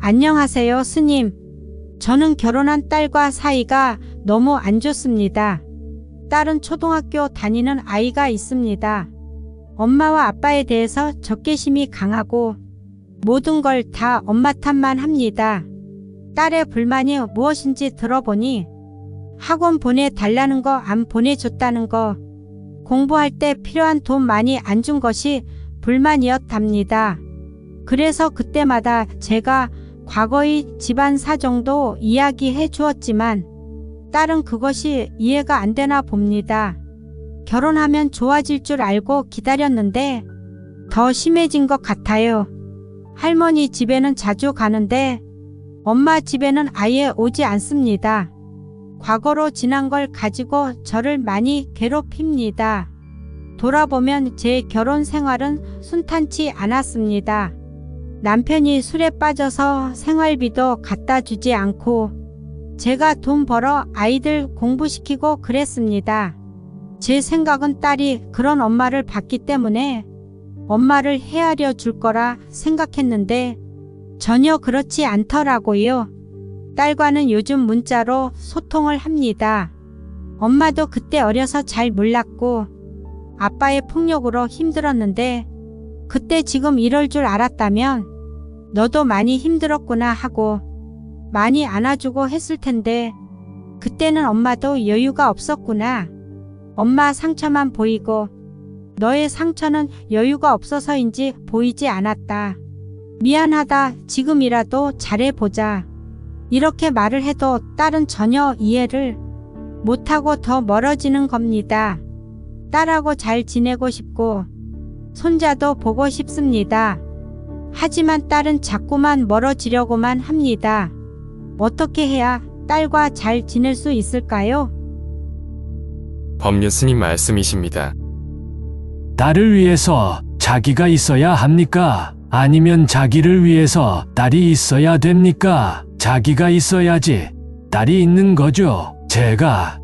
안녕하세요, 스님. 저는 결혼한 딸과 사이가 너무 안 좋습니다. 딸은 초등학교 다니는 아이가 있습니다. 엄마와 아빠에 대해서 적개심이 강하고 모든 걸 다 엄마 탓만 합니다. 딸의 불만이 무엇인지 들어보니 학원 보내달라는 거 안 보내줬다는 거, 공부할 때 필요한 돈 많이 안 준 것이 불만이었답니다. 그래서 그때마다 제가 과거의 집안 사정도 이야기해 주었지만 딸은 그것이 이해가 안 되나 봅니다. 결혼하면 좋아질 줄 알고 기다렸는데 더 심해진 것 같아요. 할머니 집에는 자주 가는데 엄마 집에는 아예 오지 않습니다. 과거로 지난 걸 가지고 저를 많이 괴롭힙니다. 돌아보면 제 결혼 생활은 순탄치 않았습니다. 남편이 술에 빠져서 생활비도 갖다 주지 않고 제가 돈 벌어 아이들 공부시키고 그랬습니다. 제 생각은 딸이 그런 엄마를 봤기 때문에 엄마를 헤아려 줄 거라 생각했는데 전혀 그렇지 않더라고요. 딸과는 요즘 문자로 소통을 합니다. 엄마도 그때 어려서 잘 몰랐고 아빠의 폭력으로 힘들었는데 그때 지금 이럴 줄 알았다면 너도 많이 힘들었구나 하고 많이 안아주고 했을 텐데 그때는 엄마도 여유가 없었구나. 엄마 상처만 보이고 너의 상처는 여유가 없어서인지 보이지 않았다. 미안하다. 지금이라도 잘해보자. 이렇게 말을 해도 딸은 전혀 이해를 못하고 더 멀어지는 겁니다. 딸하고 잘 지내고 싶고 손자도 보고 싶습니다. 하지만 딸은 자꾸만 멀어지려고만 합니다. 어떻게 해야 딸과 잘 지낼 수 있을까요? 법륜 스님 말씀이십니다. 딸을 위해서 자기가 있어야 합니까? 아니면 자기를 위해서 딸이 있어야 됩니까? 자기가 있어야지 딸이 있는 거죠. 제가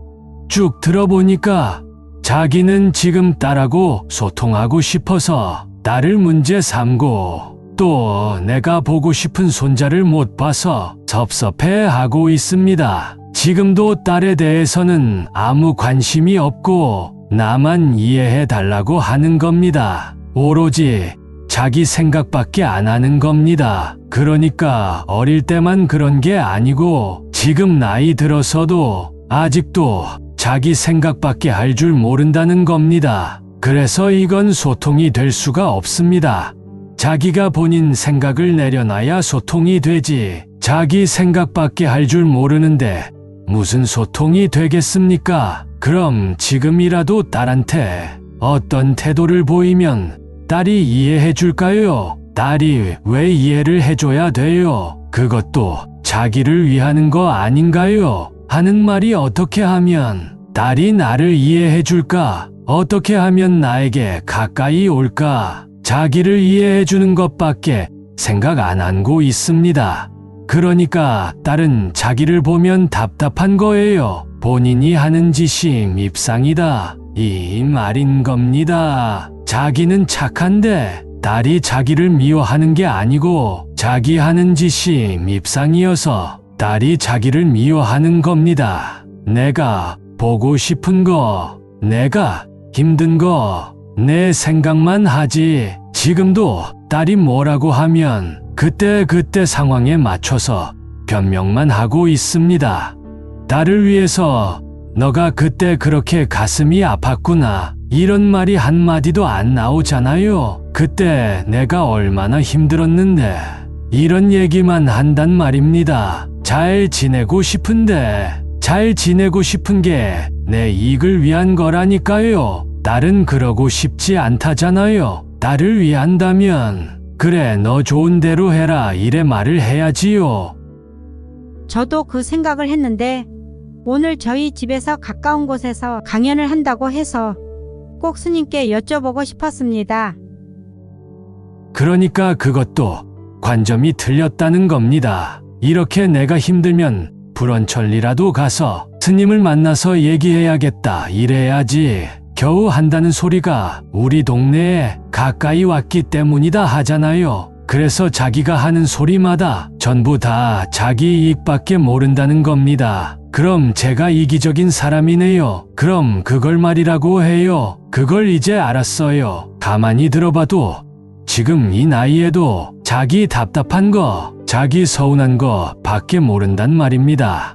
쭉 들어보니까 자기는 지금 딸하고 소통하고 싶어서 딸을 문제 삼고 또 내가 보고 싶은 손자를 못 봐서 섭섭해하고 있습니다. 지금도 딸에 대해서는 아무 관심이 없고 나만 이해해 달라고 하는 겁니다. 오로지 자기 생각밖에 안 하는 겁니다. 그러니까 어릴 때만 그런 게 아니고 지금 나이 들어서도 아직도 자기 생각밖에 할 줄 모른다는 겁니다. 그래서 이건 소통이 될 수가 없습니다. 자기가 본인 생각을 내려놔야 소통이 되지. 자기 생각밖에 할 줄 모르는데 무슨 소통이 되겠습니까? 그럼 지금이라도 딸한테 어떤 태도를 보이면 딸이 이해해 줄까요? 딸이 왜 이해를 해줘야 돼요? 그것도 자기를 위하는 거 아닌가요? 하는 말이 어떻게 하면 딸이 나를 이해해 줄까? 어떻게 하면 나에게 가까이 올까? 자기를 이해해 주는 것밖에 생각 안 하고 있습니다. 그러니까 딸은 자기를 보면 답답한 거예요. 본인이 하는 짓이 밉상이다. 이 말인 겁니다. 자기는 착한데 딸이 자기를 미워하는 게 아니고 자기 하는 짓이 밉상이어서 딸이 자기를 미워하는 겁니다. 내가 보고 싶은 거, 내가 힘든 거, 내 생각만 하지. 지금도 딸이 뭐라고 하면 그때 상황에 맞춰서 변명만 하고 있습니다. 딸을 위해서 너가 그때 그렇게 가슴이 아팠구나. 이런 말이 한마디도 안 나오잖아요. 그때 내가 얼마나 힘들었는데 이런 얘기만 한단 말입니다. 잘 지내고 싶은데 잘 지내고 싶은 게 내 이익을 위한 거라니까요. 딸은 그러고 싶지 않다잖아요. 딸을 위한다면 그래 너 좋은 대로 해라 이래 말을 해야지요. 저도 그 생각을 했는데 오늘 저희 집에서 가까운 곳에서 강연을 한다고 해서 꼭 스님께 여쭤보고 싶었습니다. 그러니까 그것도 관점이 틀렸다는 겁니다. 이렇게 내가 힘들면 불원천리라도 가서 스님을 만나서 얘기해야겠다 이래야지. 겨우 한다는 소리가 우리 동네에 가까이 왔기 때문이다 하잖아요. 그래서 자기가 하는 소리마다 전부 다 자기 이익밖에 모른다는 겁니다. 그럼 제가 이기적인 사람이네요. 그럼 그걸 말이라고 해요. 그걸 이제 알았어요. 가만히 들어봐도 지금 이 나이에도 자기 답답한 거, 자기 서운한 거 밖에 모른단 말입니다.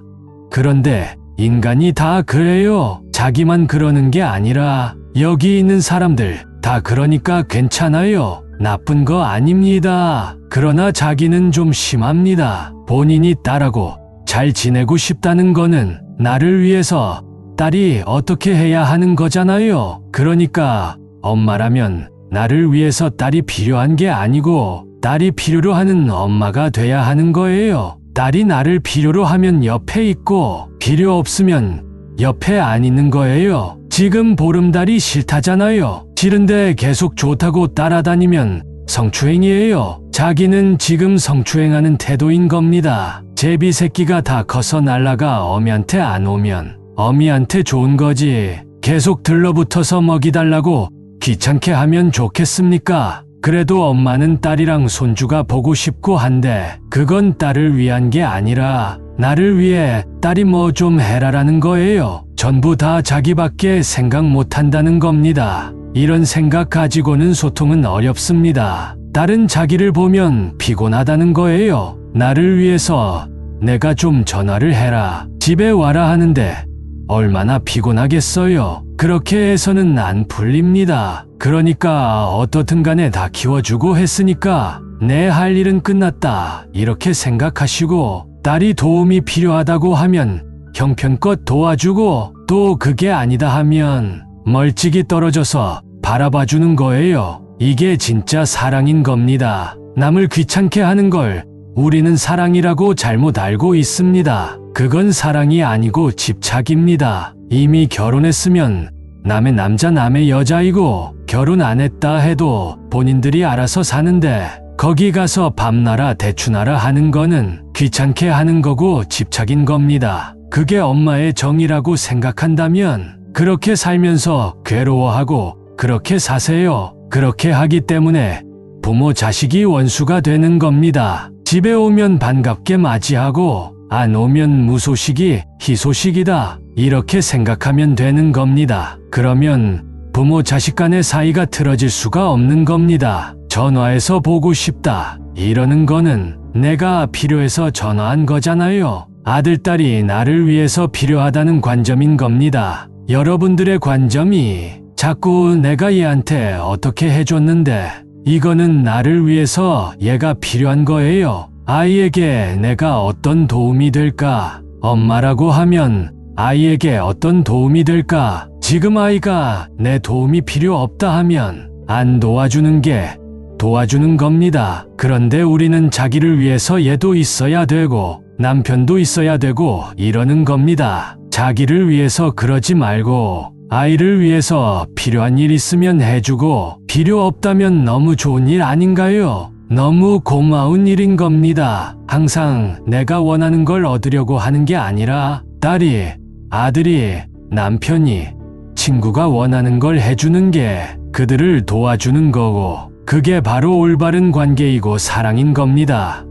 그런데 인간이 다 그래요. 자기만 그러는 게 아니라 여기 있는 사람들 다 그러니까 괜찮아요. 나쁜 거 아닙니다. 그러나 자기는 좀 심합니다. 본인이 딸하고 잘 지내고 싶다는 거는 나를 위해서 딸이 어떻게 해야 하는 거잖아요. 그러니까 엄마라면 나를 위해서 딸이 필요한 게 아니고 딸이 필요로 하는 엄마가 돼야 하는 거예요. 딸이 나를 필요로 하면 옆에 있고 필요 없으면 옆에 안 있는 거예요. 지금 보름달이 싫다잖아요. 싫은데 계속 좋다고 따라다니면 성추행이에요. 자기는 지금 성추행하는 태도인 겁니다. 제비 새끼가 다 커서 날라가 어미한테 안 오면 어미한테 좋은 거지. 계속 들러붙어서 먹이달라고 귀찮게 하면 좋겠습니까? 그래도 엄마는 딸이랑 손주가 보고 싶고 한데 그건 딸을 위한 게 아니라 나를 위해 딸이 뭐 좀 해라라는 거예요. 전부 다 자기밖에 생각 못 한다는 겁니다. 이런 생각 가지고는 소통은 어렵습니다. 딸은 자기를 보면 피곤하다는 거예요. 나를 위해서 내가 좀 전화를 해라, 집에 와라 하는데 얼마나 피곤하겠어요. 그렇게 해서는 안 풀립니다. 그러니까 어떻든 간에 다 키워주고 했으니까 내 할 일은 끝났다 이렇게 생각하시고 딸이 도움이 필요하다고 하면 형편껏 도와주고 또 그게 아니다 하면 멀찍이 떨어져서 바라봐주는 거예요. 이게 진짜 사랑인 겁니다. 남을 귀찮게 하는 걸 우리는 사랑이라고 잘못 알고 있습니다. 그건 사랑이 아니고 집착입니다. 이미 결혼했으면 남의 남자 남의 여자이고 결혼 안 했다 해도 본인들이 알아서 사는데 거기 가서 밤나라 대추나라 하는 거는 귀찮게 하는 거고 집착인 겁니다. 그게 엄마의 정이라고 생각한다면 그렇게 살면서 괴로워하고 그렇게 사세요. 그렇게 하기 때문에 부모 자식이 원수가 되는 겁니다. 집에 오면 반갑게 맞이하고 안 오면 무소식이 희소식이다 이렇게 생각하면 되는 겁니다. 그러면 부모 자식 간의 사이가 틀어질 수가 없는 겁니다. 전화해서 보고 싶다 이러는 거는 내가 필요해서 전화한 거잖아요. 아들, 딸이 나를 위해서 필요하다는 관점인 겁니다. 여러분들의 관점이 자꾸 내가 얘한테 어떻게 해줬는데 이거는 나를 위해서 얘가 필요한 거예요. 아이에게 내가 어떤 도움이 될까? 엄마라고 하면 아이에게 어떤 도움이 될까? 지금 아이가 내 도움이 필요 없다 하면 안 도와주는 게 도와주는 겁니다. 그런데 우리는 자기를 위해서 얘도 있어야 되고 남편도 있어야 되고 이러는 겁니다. 자기를 위해서 그러지 말고 아이를 위해서 필요한 일 있으면 해주고 필요 없다면 너무 좋은 일 아닌가요? 너무 고마운 일인 겁니다. 항상 내가 원하는 걸 얻으려고 하는 게 아니라 딸이, 아들이, 남편이, 친구가 원하는 걸 해주는 게 그들을 도와주는 거고 그게 바로 올바른 관계이고 사랑인 겁니다.